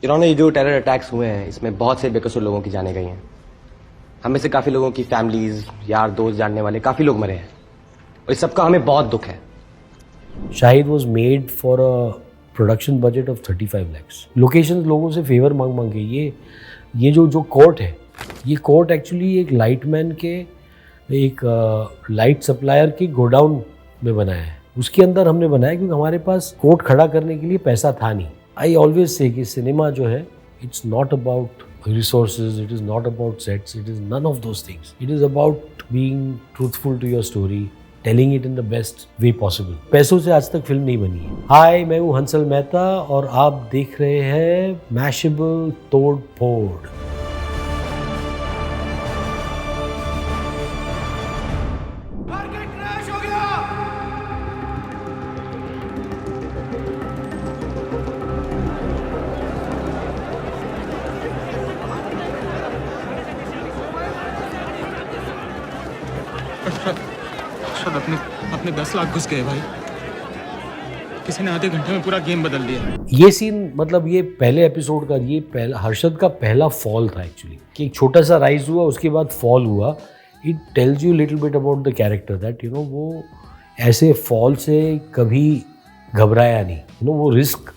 इन्होंने ये जो टेरर अटैक्स हुए हैं इसमें बहुत से बेकसूर लोगों की जानें गई हैं। हम में से काफी लोगों की फैमिलीज, यार दोस्त, जानने वाले काफी लोग मरे हैं और इस सबका हमें बहुत दुख है। Shahid was made for a production budget of 35 lakhs। Location लोगों से फेवर मांग मांग के ये जो कोर्ट है, ये कोर्ट एक्चुअली एक लाइटमैन के, एक लाइट सप्लायर के गोडाउन में बनाया है। उसके अंदर हमने बनाया क्योंकि हमारे पास कोर्ट खड़ा करने के लिए पैसा था नहीं। आई ऑलवेज से कि सिनेमा जो है, it's not about resources, it is not about sets, it is none of those things. It is about being truthful to your story, telling it in the best way possible. पैसों से आज तक film नहीं बनी है। हाय, मैं हूँ हंसल मेहता और आप देख रहे हैं मैशेबल तोड़ फोड़। अपने 10 लाख घुस गए भाई। किसी ने आधे घंटे में पूरा गेम बदल दिया। ये सीन मतलब ये पहले एपिसोड का, ये पहला हर्षद का पहला फॉल था एक्चुअली, कि एक छोटा सा राइज हुआ, उसके बाद फॉल हुआ। It tells you little bit about the character that वो ऐसे फॉल से कभी घबराया नहीं। वो रिस्क,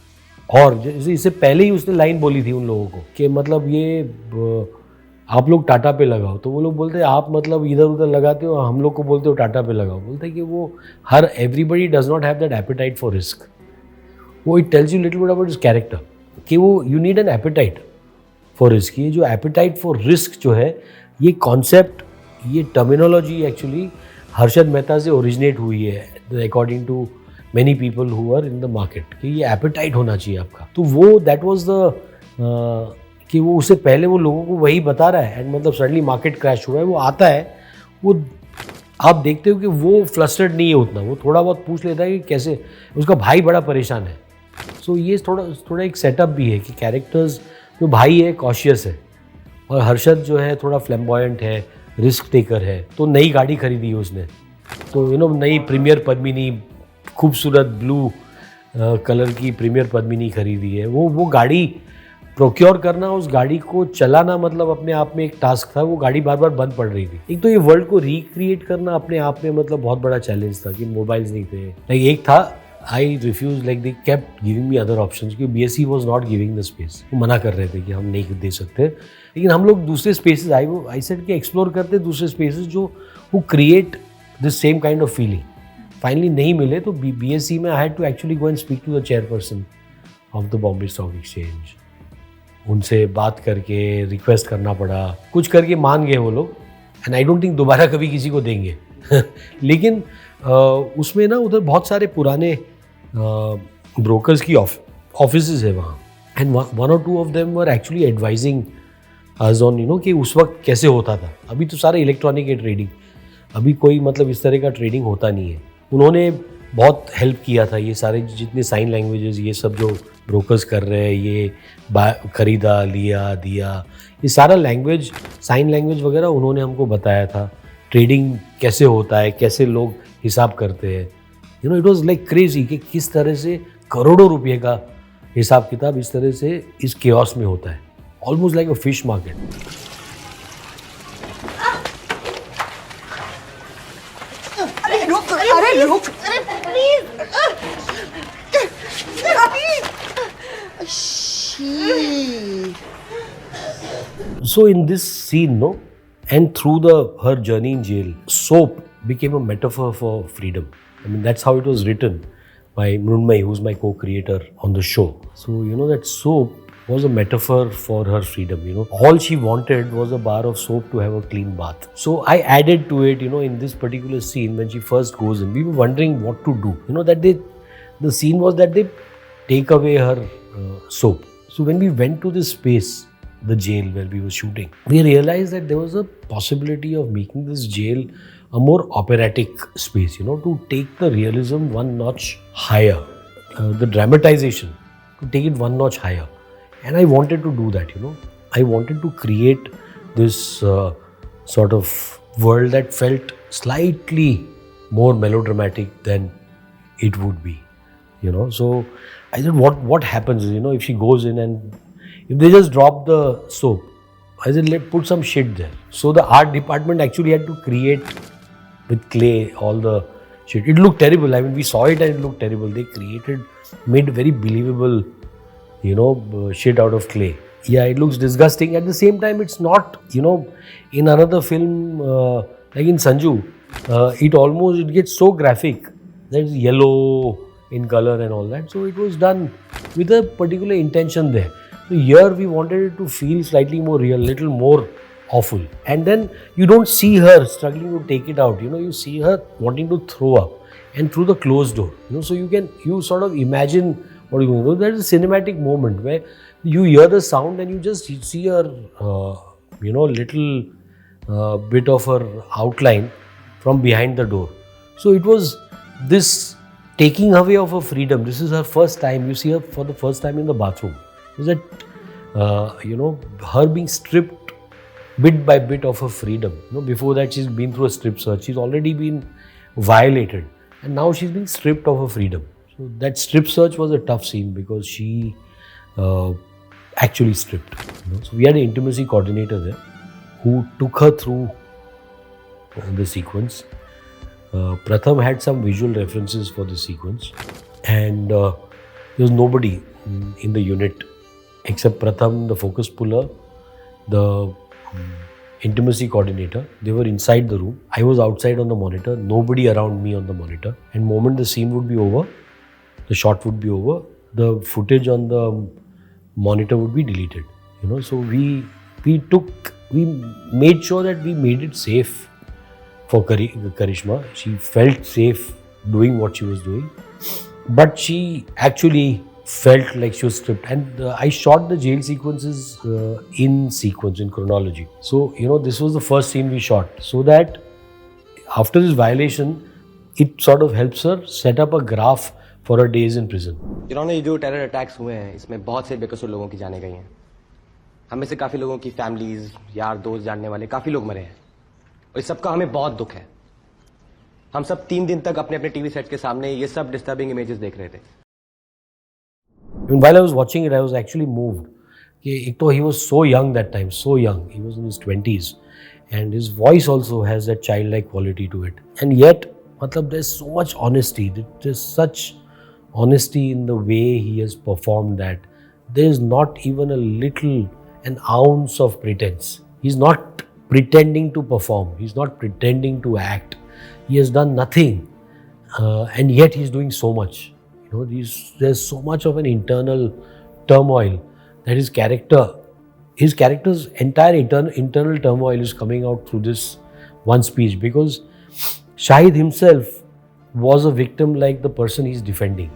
और जैसे इससे पहले ही उसने लाइन बोली थी उन लोगों को कि मतलब ये आप लोग टाटा पे लगाओ, तो वो लोग बोलते हैं आप मतलब इधर उधर लगाते हो, हम लोग को बोलते हो टाटा पे लगाओ। बोलते हैं कि वो हर everybody does not have that appetite for risk. वो it tells you little bit about his character कि वो you need an appetite for risk. ये जो एपेटाइट फॉर रिस्क जो है, ये कॉन्सेप्ट, ये टर्मिनोलॉजी एक्चुअली हर्षद मेहता से ओरिजिनेट हुई है according to many people who are in the market, कि ये एपेटाइट होना चाहिए आपका। तो वो दैट वाज द कि वो उससे पहले वो लोगों को वही बता रहा है, एंड मतलब सडनली मार्केट क्रैश हुआ है, वो आता है, वो आप देखते हो कि वो फ्लस्टर्ड नहीं है उतना, वो थोड़ा बहुत पूछ लेता है कि कैसे, उसका भाई बड़ा परेशान है। सो ये थोड़ा एक सेटअप भी है कि कैरेक्टर्स, जो भाई है कॉशियस है और हर्षद जो है थोड़ा फ्लैम्बॉयंट है, रिस्क टेकर है। तो नई गाड़ी खरीदी है उसने, तो नई प्रीमियर पद्मिनी, खूबसूरत ब्लू कलर की प्रीमियर पद्मिनी खरीदी है। वो गाड़ी प्रोक्योर करना, उस गाड़ी को चलाना मतलब अपने आप में एक टास्क था। वो गाड़ी बार बार बंद पड़ रही थी। एक तो ये वर्ल्ड को रिक्रिएट करना अपने आप में मतलब बहुत बड़ा चैलेंज था कि मोबाइल्स नहीं थे। लाइक एक था, I refuse, like they kept giving me other options, क्योंकि BSE was not giving the space. वो मना कर रहे थे कि हम नहीं दे सकते। लेकिन हम लोग दूसरे स्पेसेस आई सेड कि एक्सप्लोर करते दूसरे स्पेसेस जो वो create this same kind of feeling. Finally नहीं मिले तो बीएसई में I had to actually go and speak to the chairperson of the Bombay stock exchange. उनसे बात करके रिक्वेस्ट करना पड़ा, कुछ करके मान गए वो लोग, एंड आई डोंट थिंक दोबारा कभी किसी को देंगे। लेकिन उसमें ना उधर बहुत सारे पुराने ब्रोकर्स की ऑफिसेज है वहाँ, एंड वन और two of them were actually advising us on कि उस वक्त कैसे होता था। अभी तो सारा इलेक्ट्रॉनिक है ट्रेडिंग, अभी कोई मतलब इस तरह का ट्रेडिंग होता नहीं है। उन्होंने बहुत हेल्प किया था, ये सारे जितने साइन लैंग्वेजेस ये सब जो ब्रोकर्स कर रहे हैं, ये खरीदा, लिया, दिया, ये सारा लैंग्वेज, साइन लैंग्वेज वगैरह उन्होंने हमको बताया था। ट्रेडिंग कैसे होता है, कैसे लोग हिसाब करते हैं। इट वाज लाइक क्रेजी कि किस तरह से करोड़ों रुपये का हिसाब किताब इस तरह से इस केओस में होता है, almost like a fish market. अरे रुक please. So in this scene, and through her journey in jail, soap became a metaphor for freedom. I mean, that's how it was written by Mrunmayee, who's my co-creator on the show. So that soap was a metaphor for her freedom. All she wanted was a bar of soap to have a clean bath. So I added to it, in this particular scene when she first goes in, we were wondering what to do. The scene was that they take away her soap. So when we went to this space, the jail where we were shooting, we realized that there was a possibility of making this jail a more operatic space, to take the realism one notch higher, the dramatization, to take it one notch higher. And I wanted to do that, I wanted to create this sort of world that felt slightly more melodramatic than it would be, So I said, what happens is, if she goes in and if they just drop the soap, I said, put some shit there. So the art department actually had to create with clay all the shit. It looked terrible. I mean, we saw it and it looked terrible. They made very believable, shit out of clay. Yeah, it looks disgusting. At the same time, it's not, in another film, like in Sanju, it gets so graphic that it's yellow in color and all that. So it was done with a particular intention there. So here we wanted it to feel slightly more real, little more awful. And then you don't see her struggling to take it out. You see her wanting to throw up, and through the closed door. So you sort of imagine what you're going to do. There's a cinematic moment where you hear the sound and you see her, little bit of her outline from behind the door. So it was this taking away of her freedom. This is her first time. You see her for the first time in the bathroom. Is that, her being stripped bit by bit of her freedom. Before that, she's been through a strip search. She's already been violated. And now she's being stripped of her freedom. So that strip search was a tough scene because she actually stripped. So we had an intimacy coordinator there who took her through the sequence. Pratham had some visual references for the sequence, and there was nobody in the unit except Pratham, the focus puller, the intimacy coordinator. They were inside the room. I was outside on the monitor, nobody around me on the monitor. And the moment the scene would be over, the shot would be over, the footage on the monitor would be deleted. So we made sure that we made it safe for Karishma. She felt safe doing what she was doing, but she actually felt like she was stripped. And I shot the jail sequences in sequence, in chronology. So, this was the first scene we shot, so that after this violation, it sort of helps her set up a graph for her days in prison. ये जो terror attacks हुए हैं, इसमें बहुत से बेकसूर लोगों की जाने गई हैं. हम में से काफ़ी लोगों की फैमिलीज, यार दोस्त, जानने वाले काफ़ी लोग मरे हैं. और इस सबका हमें बहुत दुख है. हम सब 3 दिन तक अपने टीवी सेट के सामने ये सब डिस्टर्बिंग इमेजेस देख रहे थे. While I was watching it, I was actually moved. He was so young that time, so young. He was in his 20s. And his voice also has that childlike quality to it. And yet, there's so much honesty. There's such honesty in the way he has performed that there's not even an ounce of pretense. He's not pretending to perform. He's not pretending to act. He has done nothing. And yet he's doing so much. There's so much of an internal turmoil that his character's entire internal turmoil is coming out through this one speech, because Shahid himself was a victim like the person he's defending.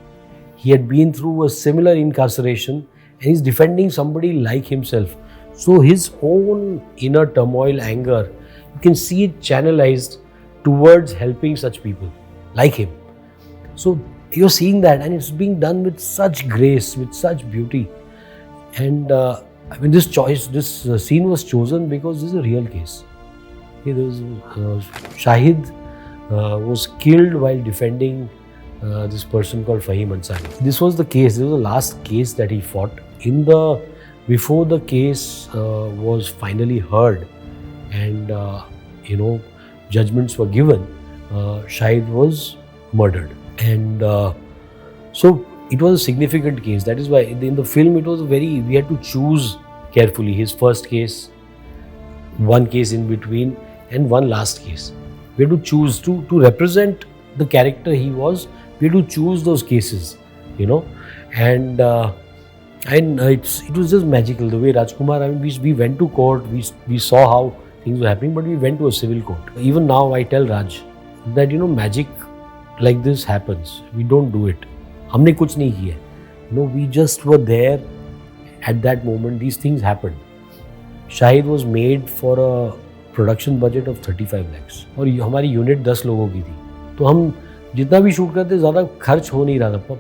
He had been through a similar incarceration and he's defending somebody like himself. So his own inner turmoil, anger, you can see it channelized towards helping such people like him. So you're seeing that, and it's being done with such grace, with such beauty. And this scene was chosen because this is a real case. Shahid was killed while defending this person called Fahim Ansari. This was the case. This was the last case that he fought. Before the case was finally heard, and judgments were given, Shahid was murdered. And so it was a significant case. That is why in the film we had to choose carefully. His first case, one case in between, and one last case. We had to choose to represent the character he was. We had to choose those cases, and it was just magical the way Rajkumar. We went to court. We saw how things were happening, but we went to a civil court. Even now, I tell Raj that magic like this happens. We don't do it. हमने कुछ नहीं किया. We just were there at that moment. These things happened. Shahid was made for a production budget of 35 lakhs. और हमारी unit 10 लोगों की थी. तो हम जितना भी शूट करते ज़्यादा खर्च हो नहीं रहा था.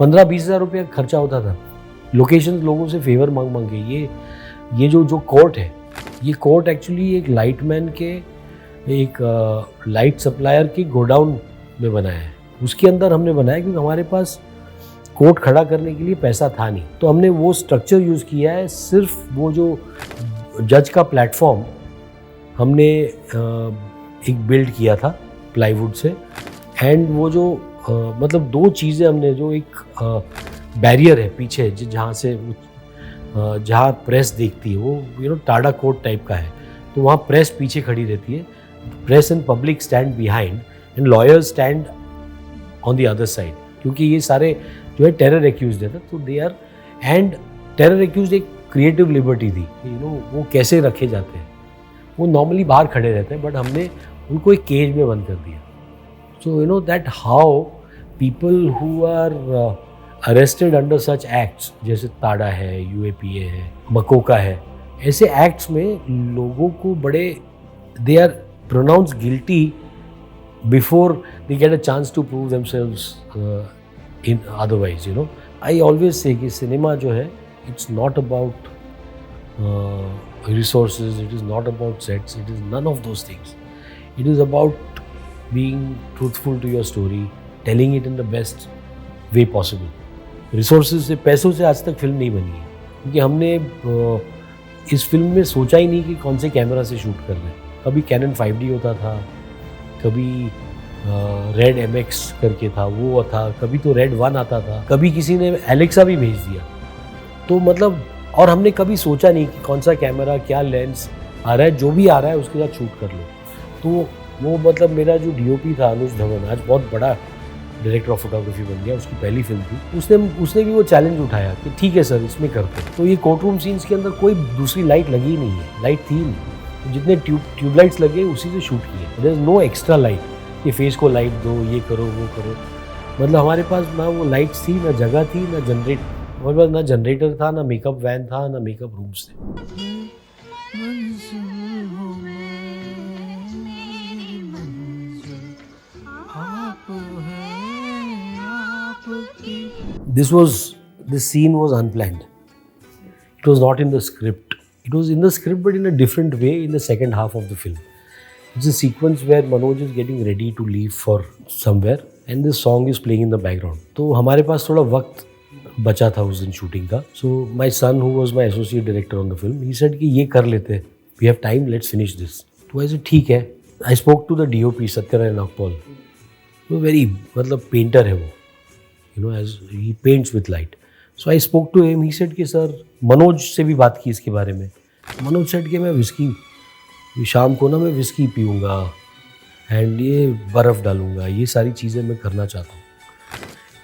15-20 हज़ार रुपया खर्चा होता था. लोकेशन लोगों से फेवर मांग के. ये जो कोर्ट है, ये कोर्ट एक्चुअली एक लाइटमैन के, एक लाइट सप्लायर के गोडाउन में बनाया है. उसके अंदर हमने बनाया क्योंकि हमारे पास कोर्ट खड़ा करने के लिए पैसा था नहीं, तो हमने वो स्ट्रक्चर यूज़ किया है। सिर्फ वो जो जज का प्लेटफॉर्म हमने एक बिल्ड किया था प्लाईवुड से, एंड वो जो मतलब दो चीज़ें हमने, जो एक बैरियर है पीछे जहाँ से जहाँ प्रेस देखती है, वो टाडा कोर्ट टाइप का है, तो वहाँ प्रेस पीछे खड़ी रहती है, press and public stand behind and lawyers stand on the other side, क्योंकि ये सारे जो है टेरर एक्यूज है, तो they are, and terror accused एक क्रिएटिव लिबर्टी थी, वो कैसे रखे जाते हैं, वो नॉर्मली बाहर खड़े रहते हैं, बट हमने उनको एक केज में बंद कर दिया। So that how people who are arrested under such acts, जैसे ताड़ा है, यूएपीए है, मकोका है, ऐसे एक्ट्स में लोगों को बड़े, they are pronounced guilty before they get a chance to prove themselves in otherwise. I always say कि सिनेमा जो है, it's not about resources, it is not about sets, it is none of those things. It is about being truthful to your story, telling it in the best way possible. Resources से, पैसों से आज तक film नहीं बनी है, क्योंकि हमने इस फिल्म में सोचा ही नहीं कि कौन से कैमरा से शूट कर रहे हैं। कभी कैनन 5D होता था, कभी रेड MX करके था, वो था, कभी तो रेड 1 आता था, कभी किसी ने एलेक्सा भी भेज दिया, तो मतलब, और हमने कभी सोचा नहीं कि कौन सा कैमरा, क्या लेंस आ रहा है, जो भी आ रहा है उसके साथ शूट कर लो। तो वो मतलब मेरा जो DOP था अनुज धवन, आज बहुत बड़ा डायरेक्टर ऑफ फोटोग्राफी बन गया, उसकी पहली फिल्म थी, उसने भी वो चैलेंज उठाया कि ठीक है सर, इसमें करते हैं। तो ये कोर्ट रूम सीन्स के अंदर कोई दूसरी लाइट लगी ही नहीं है, लाइट थी नहीं, तो जितने ट्यूबलाइट्स लगे उसी से शूट किए, there is no extra light कि फेस को लाइट दो, ये करो, वो करो। मतलब हमारे पास ना वो लाइट्स थी, ना जगह थी, ना हमारे पास ना जनरेटर था, ना मेकअप वैन था, ना मेकअप रूम्स थे। This scene was unplanned. It was not in the script. It was in the script, but in a different way in the second half of the film. It's a sequence where Manoj is getting ready to leave for somewhere and this song is playing in the background. तो हमारे पास थोड़ा वक्त बचा था उस दिन shooting का. So my son, who was my associate director on the film, he said कि ये कर लेते हैं. We have time, let's finish this. तो I said ठीक है. I spoke to the DOP Satyanarayan Nagpal. वो very मतलब पेंटर है वो. As he paints with light. So I spoke to him. He said कि सर, मनोज से भी बात की इसके बारे में. मनोज सेड कि मैं विस्की, शाम को ना मैं विस्की पीऊँगा एंड ये बर्फ़ डालूँगा, ये सारी चीज़ें मैं करना चाहता हूँ.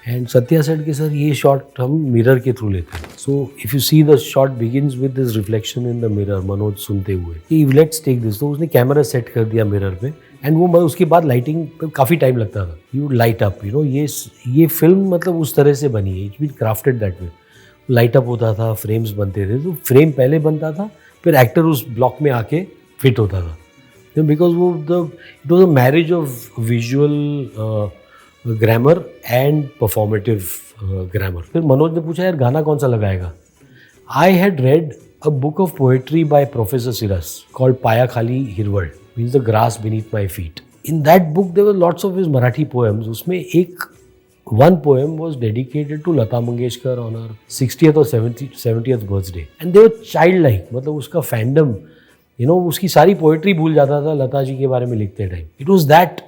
एंड सत्या सेड कि सर ये शॉट हम मिरर के थ्रू लेते हैं. So if you see the shot begins with this reflection in the mirror, Manoj सुनते हुए कि लेट्स टेक दिस. तो उसने कैमरा सेट कर दिया मिरर पे एंड वो उसके बाद लाइटिंग पे काफ़ी टाइम लगता था. यू लाइट अप, ये फिल्म मतलब उस तरह से बनी है. It's been crafted that way. Light up होता था, फ्रेम्स बनते थे. तो फ्रेम पहले बनता था, फिर एक्टर उस ब्लॉक में आके फिट होता था. बिकॉज वो it was a marriage of visual grammar and performative grammar. फिर मनोज ने पूछा यार गाना कौन सा लगाएगा. I had read a book of poetry by professor Siras called Paya Khali Hirval, means the grass beneath my feet. In that book there were lots of his Marathi poems. उसमें one poem was dedicated to Lata Mangeshkar on her 60th or 70th birthday. And they were childlike. मतलब उसका fandom, उसकी सारी poetry भूल जाता था लता जी के बारे में लिखते time. It was that,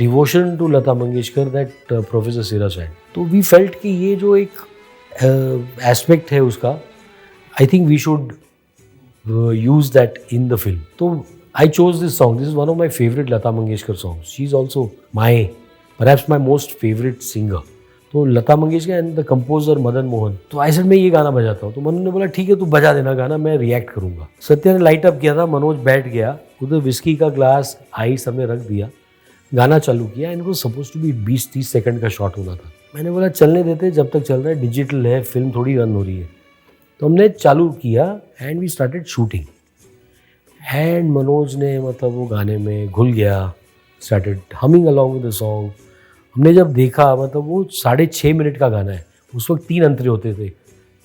devotion to Lata Mangeshkar that Professor Siras had. तो we felt कि ये जो एक aspect है उसका, I think we should use that in the film. तो I chose this song. This is one of my favorite Lata Mangeshkar songs. She is also perhaps my most favorite singer. तो Lata Mangeshkar and the composer Madan Mohan. तो I said मैं ये गाना बजाता हूँ. तो मनु ने बोला ठीक है तू बजा देना गाना, मैं रिएक्ट करूँगा. सत्या ने लाइट अप किया था, मनोज बैठ गया, उधर विस्की का ग्लास आइस हमने रख दिया, गाना चालू किया. एंड वो सपोज टू बी 20-30 सेकंड का शॉट होना था. मैंने बोला चलने देते जब तक चल रहा है, डिजिटल है, फिल्म थोड़ी रन हो रही है. तो हमने चालू किया and we started shooting. And Manoj ने मतलब वो गाने में घुल गया, started humming along with the song. हमने जब देखा मतलब वो 6.5 मिनट का गाना है. उस वक्त 3 अंतरे होते थे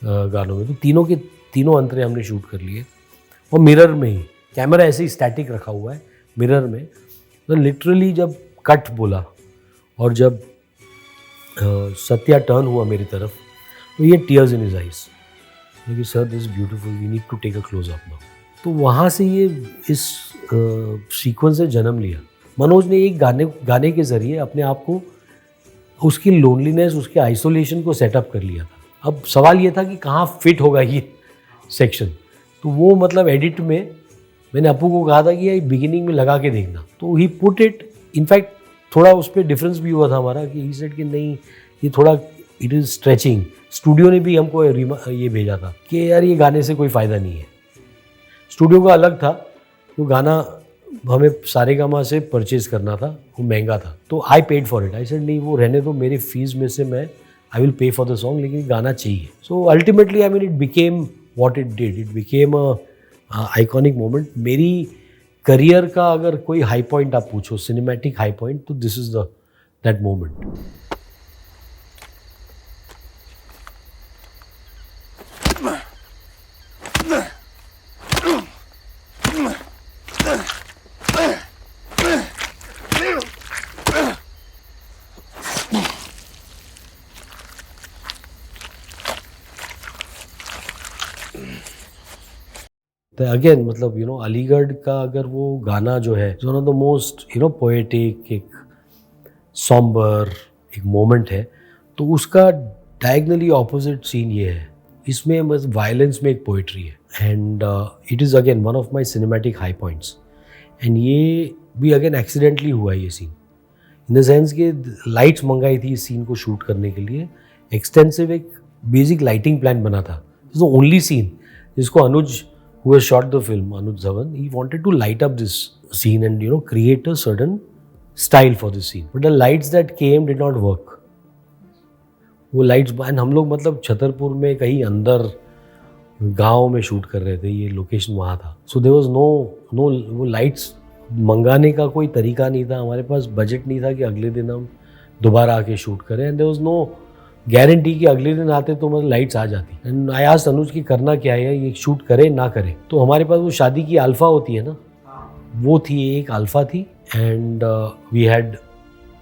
गानों में. तो तीनों के तीनों अंतरे हमने शूट कर लिए और मिरर में ही. कैमरा ऐसे ही स्टैटिक रखा हुआ है मिरर में. तो लिटरली जब कट बोला और जब सत्या टर्न हुआ मेरी तरफ, तो ये टीयर्स इन हिज आइज, कि sir this beautiful, we need to take a close up now. तो वहाँ से ये इस सीक्वेंस से जन्म लिया। मनोज ने एक गाने के ज़रिए अपने आप को, उसकी लोनलीनेस, उसके आइसोलेशन को सेटअप कर लिया था। अब सवाल ये था कि कहाँ फिट होगा ये सेक्शन, तो वो मतलब एडिट में मैंने अपू को कहा था कि ये बिगिनिंग में लगा के देखना, तो ही पुट इट। इनफैक्ट थोड़ा उस पर डिफरेंस भी हुआ था हमारा कि ही सेड कि नहीं ये थोड़ा इट इज़ स्ट्रेचिंग। स्टूडियो ने भी हमको ये भेजा था कि यार ये गाने से कोई फ़ायदा नहीं है। स्टूडियो का अलग था, वो गाना हमें सारेगामा से परचेज करना था, वो महंगा था, तो I paid for it. I said नहीं वो रहने दो, मेरे फीस में से मैं I will pay for the song, लेकिन गाना चाहिए। So ultimately I mean it became what it did, it became a iconic moment. मेरी करियर का अगर कोई हाई पॉइंट आप पूछो, सिनेमैटिक हाई पॉइंट, तो this is that moment. Again मतलब अलीगढ़ का अगर वो गाना जो है, one of the most poetic, एक सॉम्बर एक मोमेंट है, तो उसका डायगनली ऑपोजिट सीन ये है। इसमें बस वायलेंस में एक पोइट्री है, and it is again one of my cinematic high points. And ये भी अगेन एक्सीडेंटली हुआ ये सीन, इन द सेंस कि लाइट्स मंगाई थी इस सीन को शूट करने के लिए। एक्सटेंसिव एक बेसिक लाइटिंग प्लान बना था। इट्स द ओनली सीन जिसको अनुज who has shot the film, Anuj Dhawan, he wanted to light up this scene and create a certain style for this scene. But the lights that came did not work. वो lights, and हम लोग मतलब छतरपुर में कहीं अंदर गांव में shoot कर रहे थे, ये लोकेशन वहाँ था। So there was no वो lights मंगाने का कोई तरीका नहीं था, हमारे पास बजट नहीं था कि अगले दिन हम दोबारा आके शूट करें, and there was no guarantee कि अगले दिन आते तो मतलब लाइट्स आ जाती। एंड आई आस्क्ड अनुज की करना क्या है, ये शूट करे ना करे। तो हमारे पास वो शादी की अल्फ़ा होती है ना, वो थी, एक अल्फ़ा थी। एंड वी हैड,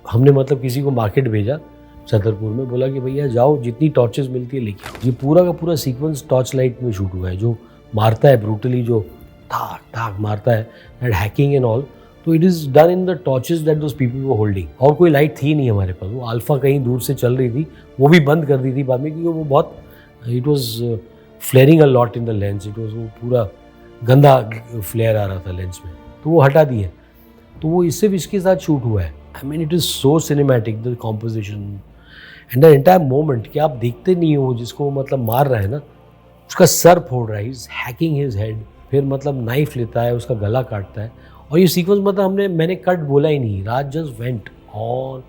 हमने मतलब किसी को मार्केट भेजा छतरपुर में, बोला कि भैया जाओ जितनी टॉर्चेस मिलती है लेके आओ। ये पूरा का पूरा सीक्वेंस टॉर्च लाइट में शूट हुआ है, जो मारता है ब्रूटली, जो थाक थाक मारता है, एंड हैकिंग एंड ऑल। तो it is done in the torches that those people were holding. और कोई लाइट थी नहीं हमारे पास, वो अल्फ़ा कहीं दूर से चल रही थी, वो भी बंद कर दी थी बाद में, क्योंकि वो बहुत, it was flaring a lot in the lens. It was, वो पूरा गंदा फ्लेयर आ रहा था लेंस में, तो वो हटा दिए। तो वो इससे भी इसके साथ शूट हुआ है। I mean it is so cinematic, the composition and the entire moment, कि आप देखते नहीं हो जिसको मतलब मार रहा है ना, उसका सर फोड़ रहा है, इज हैकिंग हिज हेड, फिर मतलब नाइफ लेता है, उसका गला काटता है। और ये सीक्वेंस मतलब मैंने कट बोला ही नहीं, Raj just went on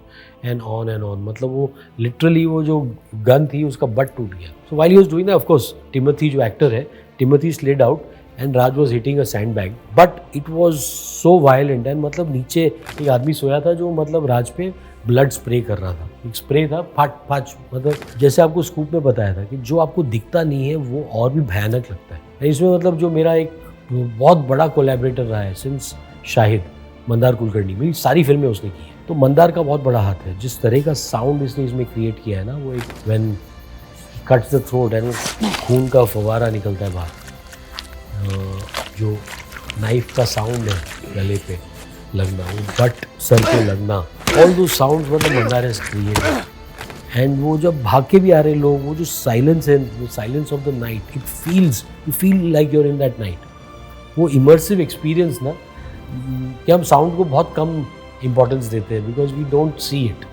and on and on. मतलब वो लिटरली वो जो गन थी उसका बट टूट गया। So while he was doing that, of course Timothy जो एक्टर है, Timothy slayed out and Raj was hitting a sandbag, but it was so violent. And मतलब नीचे एक आदमी सोया था जो मतलब राज पे ब्लड स्प्रे कर रहा था। एक स्प्रे था, फट फट, मतलब जैसे आपको स्कूप में बताया था कि जो आपको दिखता नहीं है वो और भी भयानक लगता है। इसमें मतलब जो मेरा एक बहुत बड़ा कोलैबोरेटर रहा है सिंस शाहिद, मंदार कुलकर्णी, मेरी सारी फिल्में उसने की है, तो मंदार का बहुत बड़ा हाथ है। जिस तरह का साउंड इसने इसमें क्रिएट किया है ना, वो एक when cuts the throat and खून का फवारा निकलता है बाहर, जो नाइफ का साउंड है गले पे लगना, वो बट सर पे लगना, ऑल दो साउंड्स मतलब मंदार हैज क्रिएटेड। एंड वो जब भाग के भी आ रहे लोग, वो जो साइलेंस है, वो silence of the night, it feels, you feel like you are in that night. वो इमर्सिव एक्सपीरियंस ना, कि हम साउंड को बहुत कम इम्पोर्टेंस देते हैं because we don't see it,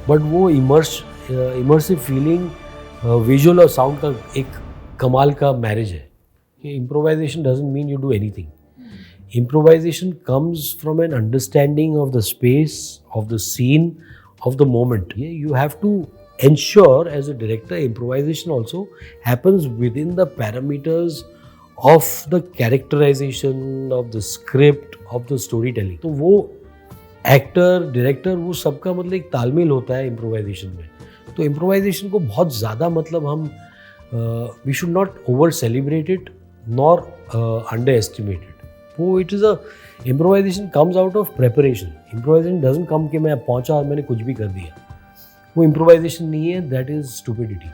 but वो इमर्सिव फीलिंग विजुअल और साउंड का एक कमाल का मैरिज है। कि improvisation doesn't mean you do anything, improvisation comes from an understanding of the space, of the scene, of the moment. You have to ensure as a director improvisation also happens within the parameters of the characterization of the script, of the storytelling। तो वो actor director वो सबका मतलब एक तालमेल होता है improvisation में। तो इम्प्रोवाइजेशन को बहुत ज़्यादा मतलब हम we should not over celebrate it nor under estimate it. वो it is a improvisation comes out of preparation. Improvisation doesn't come कि मैं पहुंचा और मैंने कुछ भी कर दिया। वो इम्प्रोवाइजेशन नहीं है, दैट इज स्टुपिडिटी.